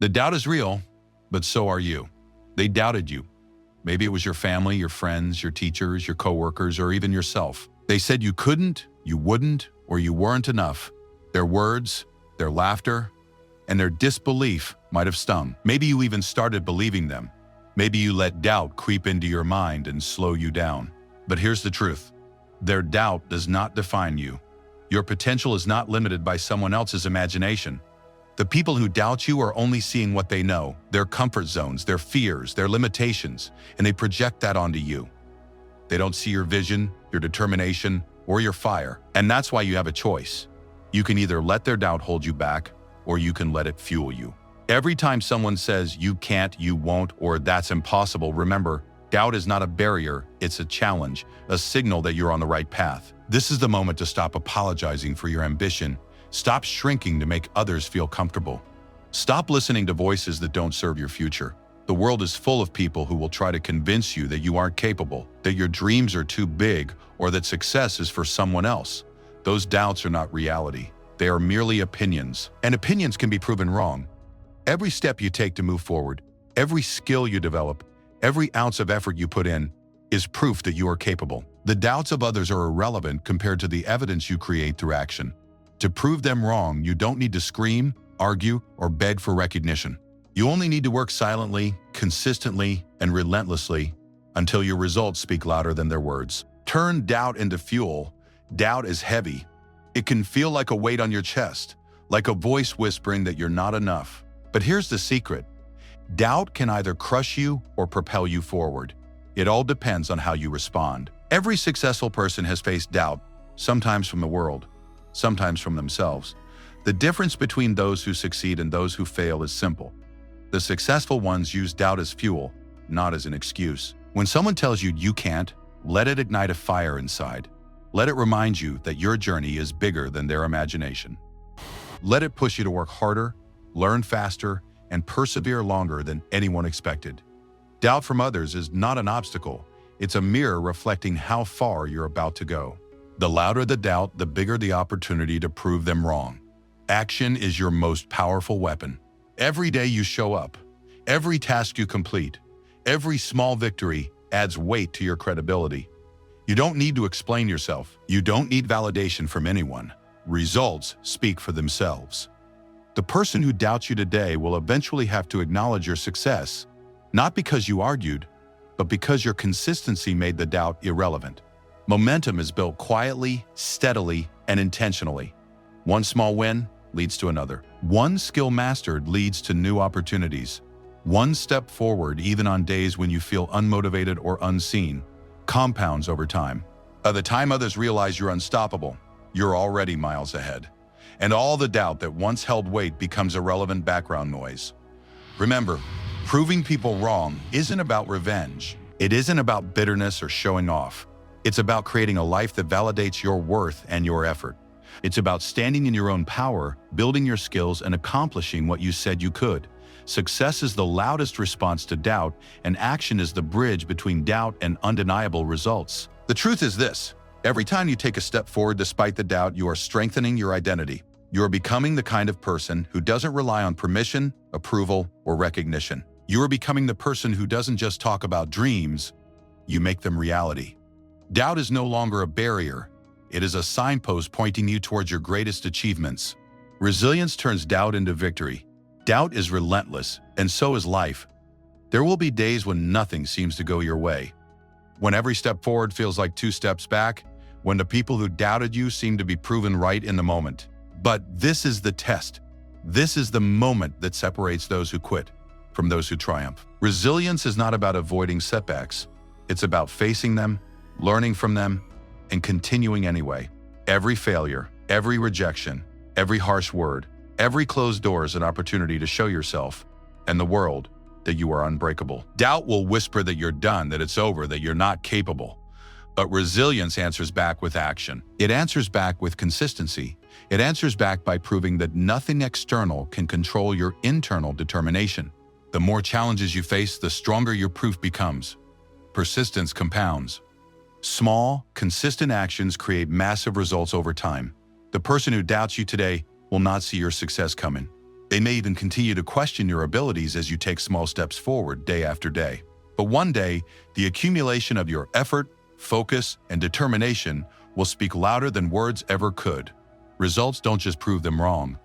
The doubt is real, but so are you. They doubted you. Maybe it was your family, your friends, your teachers, your coworkers, or even yourself. They said you couldn't, you wouldn't, or you weren't enough. Their words, their laughter, and their disbelief might have stung. Maybe you even started believing them. Maybe you let doubt creep into your mind and slow you down. But here's the truth. Their doubt does not define you. Your potential is not limited by someone else's imagination. The people who doubt you are only seeing what they know, their comfort zones, their fears, their limitations, and they project that onto you. They don't see your vision, your determination, or your fire. And that's why you have a choice. You can either let their doubt hold you back, or you can let it fuel you. Every time someone says you can't, you won't, or that's impossible, remember, doubt is not a barrier, it's a challenge, a signal that you're on the right path. This is the moment to stop apologizing for your ambition. Stop shrinking to make others feel comfortable. Stop listening to voices that don't serve your future. The world is full of people who will try to convince you that you aren't capable, that your dreams are too big, or that success is for someone else. Those doubts are not reality. They are merely opinions, and opinions can be proven wrong. Every step you take to move forward, every skill you develop, every ounce of effort you put in is proof that you are capable. The doubts of others are irrelevant compared to the evidence you create through action. To prove them wrong, you don't need to scream, argue, or beg for recognition. You only need to work silently, consistently, and relentlessly until your results speak louder than their words. Turn doubt into fuel. Doubt is heavy. It can feel like a weight on your chest, like a voice whispering that you're not enough. But here's the secret. Doubt can either crush you or propel you forward. It all depends on how you respond. Every successful person has faced doubt, sometimes from the world, sometimes from themselves. The difference between those who succeed and those who fail is simple. The successful ones use doubt as fuel, not as an excuse. When someone tells you you can't, let it ignite a fire inside. Let it remind you that your journey is bigger than their imagination. Let it push you to work harder, learn faster, and persevere longer than anyone expected. Doubt from others is not an obstacle. It's a mirror reflecting how far you're about to go. The louder the doubt, the bigger the opportunity to prove them wrong. Action is your most powerful weapon. Every day you show up, every task you complete, every small victory adds weight to your credibility. You don't need to explain yourself. You don't need validation from anyone. Results speak for themselves. The person who doubts you today will eventually have to acknowledge your success, not because you argued, but because your consistency made the doubt irrelevant. Momentum is built quietly, steadily, and intentionally. One small win leads to another. One skill mastered leads to new opportunities. One step forward, even on days when you feel unmotivated or unseen, compounds over time. By the time others realize you're unstoppable, you're already miles ahead. And all the doubt that once held weight becomes irrelevant background noise. Remember, proving people wrong isn't about revenge. It isn't about bitterness or showing off. It's about creating a life that validates your worth and your effort. It's about standing in your own power, building your skills, and accomplishing what you said you could. Success is the loudest response to doubt, and action is the bridge between doubt and undeniable results. The truth is this: every time you take a step forward despite the doubt, you are strengthening your identity. You are becoming the kind of person who doesn't rely on permission, approval, or recognition. You are becoming the person who doesn't just talk about dreams, you make them reality. Doubt is no longer a barrier. It is a signpost pointing you towards your greatest achievements. Resilience turns doubt into victory. Doubt is relentless, and so is life. There will be days when nothing seems to go your way. When every step forward feels like 2 steps back. When the people who doubted you seem to be proven right in the moment. But this is the test. This is the moment that separates those who quit from those who triumph. Resilience is not about avoiding setbacks. It's about facing them, learning from them, and continuing anyway. Every failure, every rejection, every harsh word, every closed door is an opportunity to show yourself and the world that you are unbreakable. Doubt will whisper that you're done, that it's over, that you're not capable. But resilience answers back with action. It answers back with consistency. It answers back by proving that nothing external can control your internal determination. The more challenges you face, the stronger your proof becomes. Persistence compounds. Small, consistent actions create massive results over time. The person who doubts you today will not see your success coming. They may even continue to question your abilities as you take small steps forward day after day. But one day, the accumulation of your effort, focus, and determination will speak louder than words ever could. Results don't just prove them wrong.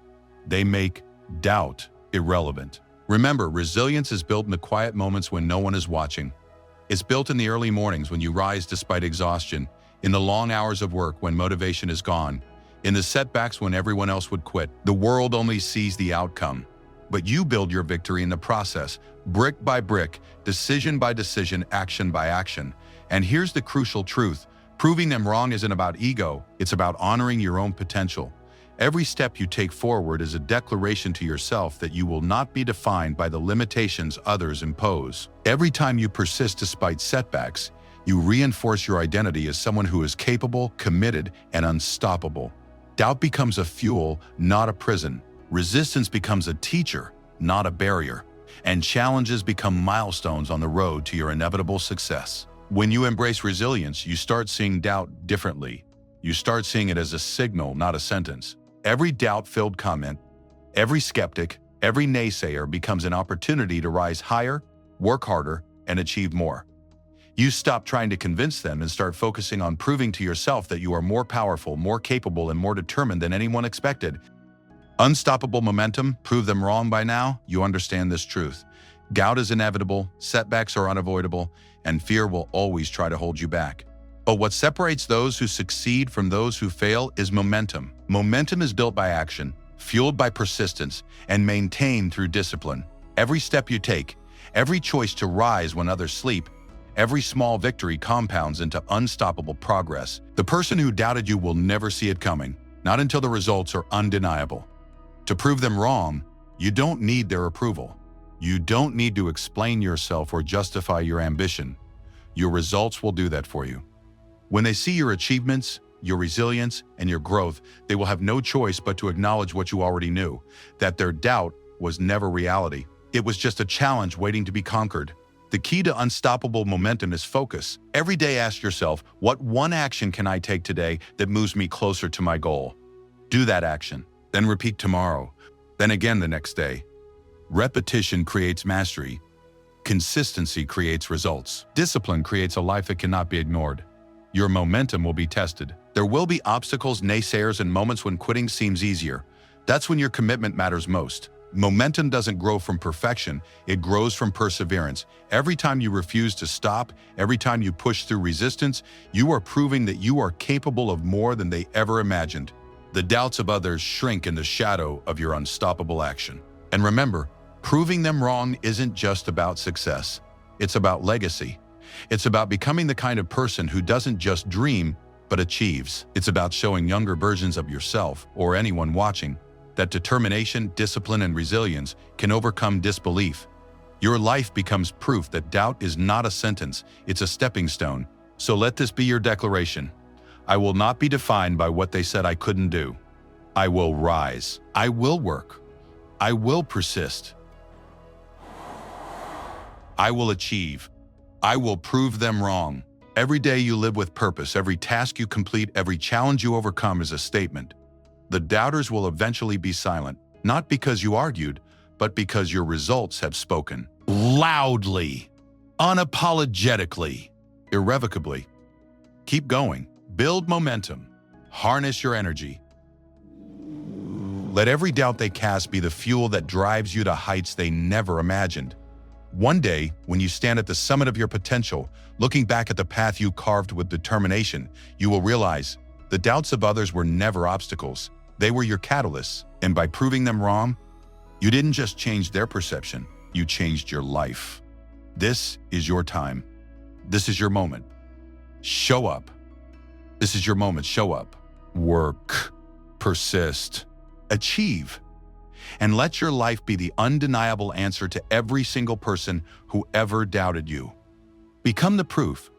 They make doubt irrelevant. Remember, resilience is built in the quiet moments when no one is watching. It's built in the early mornings when you rise despite exhaustion, in the long hours of work when motivation is gone, in the setbacks when everyone else would quit. The world only sees the outcome, but you build your victory in the process, brick by brick, decision by decision, action by action. And here's the crucial truth. Proving them wrong isn't about ego, it's about honoring your own potential. Every step you take forward is a declaration to yourself that you will not be defined by the limitations others impose. Every time you persist despite setbacks, you reinforce your identity as someone who is capable, committed, and unstoppable. Doubt becomes a fuel, not a prison. Resistance becomes a teacher, not a barrier. And challenges become milestones on the road to your inevitable success. When you embrace resilience, you start seeing doubt differently. You start seeing it as a signal, not a sentence. Every doubt-filled comment, every skeptic, every naysayer becomes an opportunity to rise higher, work harder, and achieve more. You stop trying to convince them and start focusing on proving to yourself that you are more powerful, more capable, and more determined than anyone expected. Unstoppable momentum, prove them wrong by now, you understand this truth. Doubt is inevitable, setbacks are unavoidable, and fear will always try to hold you back. But what separates those who succeed from those who fail is momentum. Momentum is built by action, fueled by persistence, and maintained through discipline. Every step you take, every choice to rise when others sleep, every small victory compounds into unstoppable progress. The person who doubted you will never see it coming, not until the results are undeniable. To prove them wrong, you don't need their approval. You don't need to explain yourself or justify your ambition. Your results will do that for you. When they see your achievements, your resilience, and your growth, they will have no choice but to acknowledge what you already knew, that their doubt was never reality. It was just a challenge waiting to be conquered. The key to unstoppable momentum is focus. Every day ask yourself, what one action can I take today that moves me closer to my goal? Do that action, then repeat tomorrow, then again the next day. Repetition creates mastery. Consistency creates results. Discipline creates a life that cannot be ignored. Your momentum will be tested. There will be obstacles, naysayers, and moments when quitting seems easier. That's when your commitment matters most. Momentum doesn't grow from perfection, it grows from perseverance. Every time you refuse to stop, every time you push through resistance, you are proving that you are capable of more than they ever imagined. The doubts of others shrink in the shadow of your unstoppable action. And remember, proving them wrong isn't just about success. It's about legacy. It's about becoming the kind of person who doesn't just dream, but achieves. It's about showing younger versions of yourself, or anyone watching, that determination, discipline, and resilience can overcome disbelief. Your life becomes proof that doubt is not a sentence, it's a stepping stone. So let this be your declaration. I will not be defined by what they said I couldn't do. I will rise. I will work. I will persist. I will achieve. I will prove them wrong. Every day you live with purpose, every task you complete, every challenge you overcome is a statement. The doubters will eventually be silent, not because you argued, but because your results have spoken. Loudly, unapologetically, irrevocably. Keep going. Build momentum. Harness your energy. Let every doubt they cast be the fuel that drives you to heights they never imagined. One day, when you stand at the summit of your potential, looking back at the path you carved with determination, you will realize the doubts of others were never obstacles. They were your catalysts, and by proving them wrong, you didn't just change their perception, you changed your life. This is your time. This is your moment. Show up. This is your moment. Show up. Work. Persist. Achieve. And let your life be the undeniable answer to every single person who ever doubted you. Become the proof.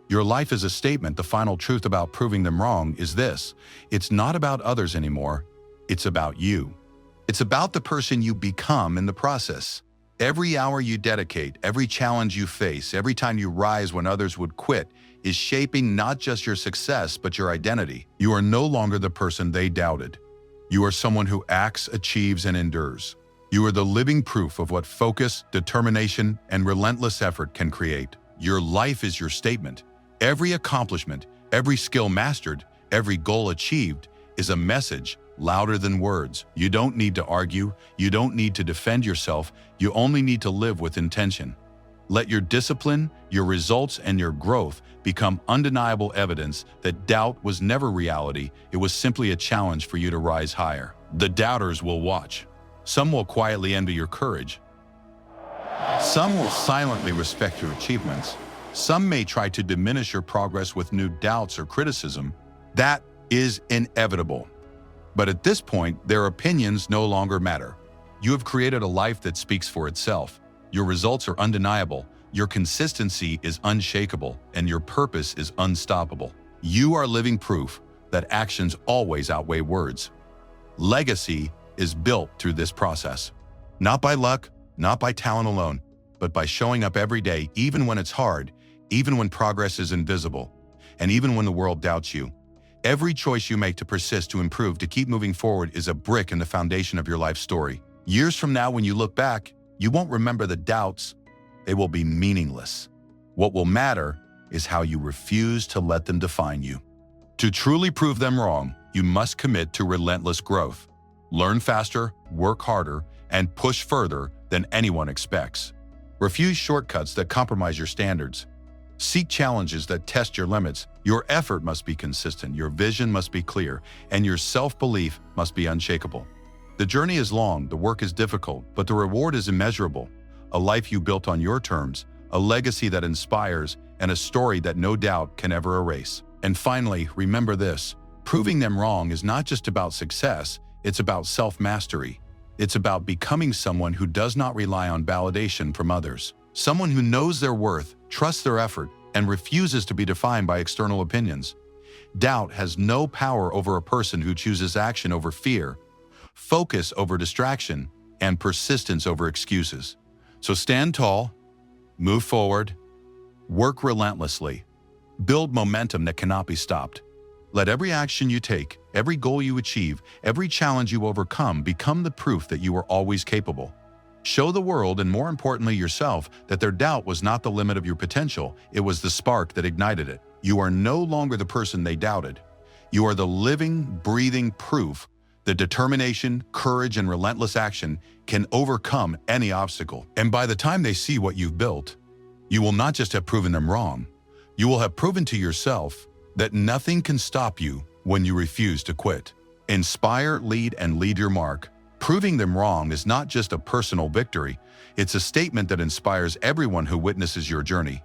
Your life is a statement. The final truth about proving them wrong is this: it's not about others anymore, it's about you. It's about the person you become in the process. Every hour you dedicate, every challenge you face, every time you rise when others would quit, is shaping not just your success, but your identity. You are no longer the person they doubted. You are someone who acts, achieves, and endures. You are the living proof of what focus, determination, and relentless effort can create. Your life is your statement. Every accomplishment, every skill mastered, every goal achieved is a message louder than words. You don't need to argue. You don't need to defend yourself. You only need to live with intention. Let your discipline, your results, and your growth become undeniable evidence that doubt was never reality. It was simply a challenge for you to rise higher. The doubters will watch. Some will quietly envy your courage. Some will silently respect your achievements. Some may try to diminish your progress with new doubts or criticism. That is inevitable. But at this point, their opinions no longer matter. You have created a life that speaks for itself. Your results are undeniable, your consistency is unshakable, and your purpose is unstoppable. You are living proof that actions always outweigh words. Legacy is built through this process. Not by luck, not by talent alone, but by showing up every day, even when it's hard, even when progress is invisible, and even when the world doubts you. Every choice you make to persist, to improve, to keep moving forward is a brick in the foundation of your life story. Years from now, when you look back, you won't remember the doubts. They will be meaningless. What will matter is how you refuse to let them define you. To truly prove them wrong, you must commit to relentless growth. Learn faster, work harder, and push further than anyone expects. Refuse shortcuts that compromise your standards. Seek challenges that test your limits. Your effort must be consistent, your vision must be clear, and your self-belief must be unshakable. The journey is long, the work is difficult, but the reward is immeasurable. A life you built on your terms, a legacy that inspires, and a story that no doubt can ever erase. And finally, remember this: proving them wrong is not just about success, it's about self-mastery. It's about becoming someone who does not rely on validation from others. Someone who knows their worth, trusts their effort, and refuses to be defined by external opinions. Doubt has no power over a person who chooses action over fear, focus over distraction, and persistence over excuses. So stand tall, move forward, work relentlessly, build momentum that cannot be stopped. Let every action you take, every goal you achieve, every challenge you overcome become the proof that you are always capable. Show the world, and more importantly yourself, that their doubt was not the limit of your potential, it was the spark that ignited it. You are no longer the person they doubted. You are the living, breathing proof that determination, courage, and relentless action can overcome any obstacle. And by the time they see what you've built, you will not just have proven them wrong, you will have proven to yourself that nothing can stop you when you refuse to quit. Inspire, lead, and lead your mark. Proving them wrong is not just a personal victory, it's a statement that inspires everyone who witnesses your journey.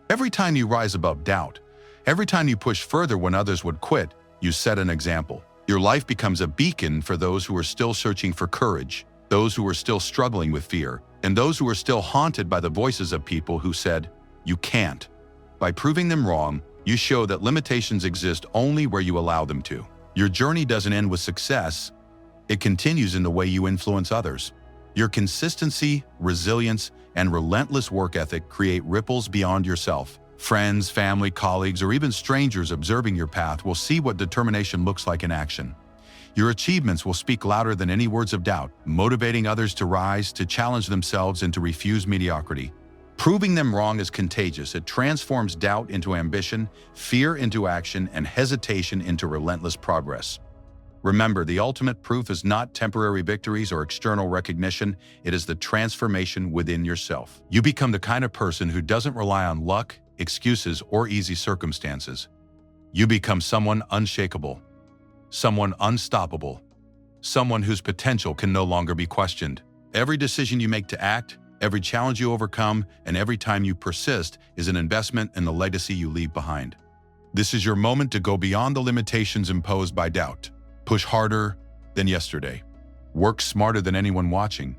Every time you rise above doubt, every time you push further when others would quit, you set an example. Your life becomes a beacon for those who are still searching for courage, those who are still struggling with fear, and those who are still haunted by the voices of people who said, "You can't." By proving them wrong, you show that limitations exist only where you allow them to. Your journey doesn't end with success, it continues in the way you influence others. Your consistency, resilience, and relentless work ethic create ripples beyond yourself. Friends, family, colleagues, or even strangers observing your path will see what determination looks like in action. Your achievements will speak louder than any words of doubt, motivating others to rise, to challenge themselves, and to refuse mediocrity. Proving them wrong is contagious. It transforms doubt into ambition, fear into action, and hesitation into relentless progress. Remember, the ultimate proof is not temporary victories or external recognition, it is the transformation within yourself. You become the kind of person who doesn't rely on luck, excuses, or easy circumstances. You become someone unshakable, someone unstoppable, someone whose potential can no longer be questioned. Every decision you make to act, every challenge you overcome, and every time you persist is an investment in the legacy you leave behind. This is your moment to go beyond the limitations imposed by doubt. Push harder than yesterday. Work smarter than anyone watching.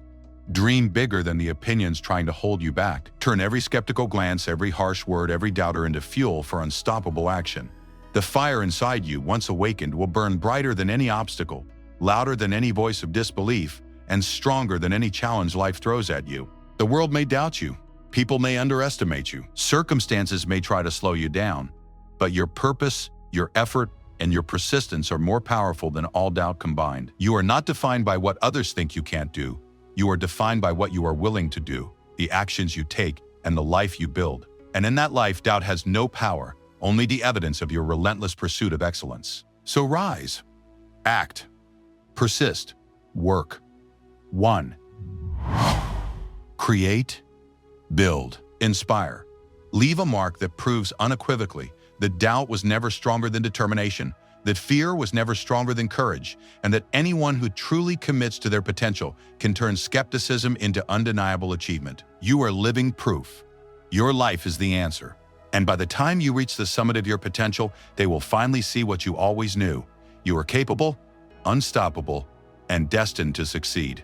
Dream bigger than the opinions trying to hold you back. Turn every skeptical glance, every harsh word, every doubter into fuel for unstoppable action. The fire inside you, once awakened, will burn brighter than any obstacle, louder than any voice of disbelief, and stronger than any challenge life throws at you. The world may doubt you. People may underestimate you. Circumstances may try to slow you down. But your purpose, your effort, and your persistence are more powerful than all doubt combined. You are not defined by what others think you can't do. You are defined by what you are willing to do, the actions you take, and the life you build. And in that life, doubt has no power, only the evidence of your relentless pursuit of excellence. So rise, act, persist, work. 1. Create, build, inspire. Leave a mark that proves unequivocally that doubt was never stronger than determination, that fear was never stronger than courage, and that anyone who truly commits to their potential can turn skepticism into undeniable achievement. You are living proof. Your life is the answer. And by the time you reach the summit of your potential, they will finally see what you always knew. You are capable, unstoppable, and destined to succeed.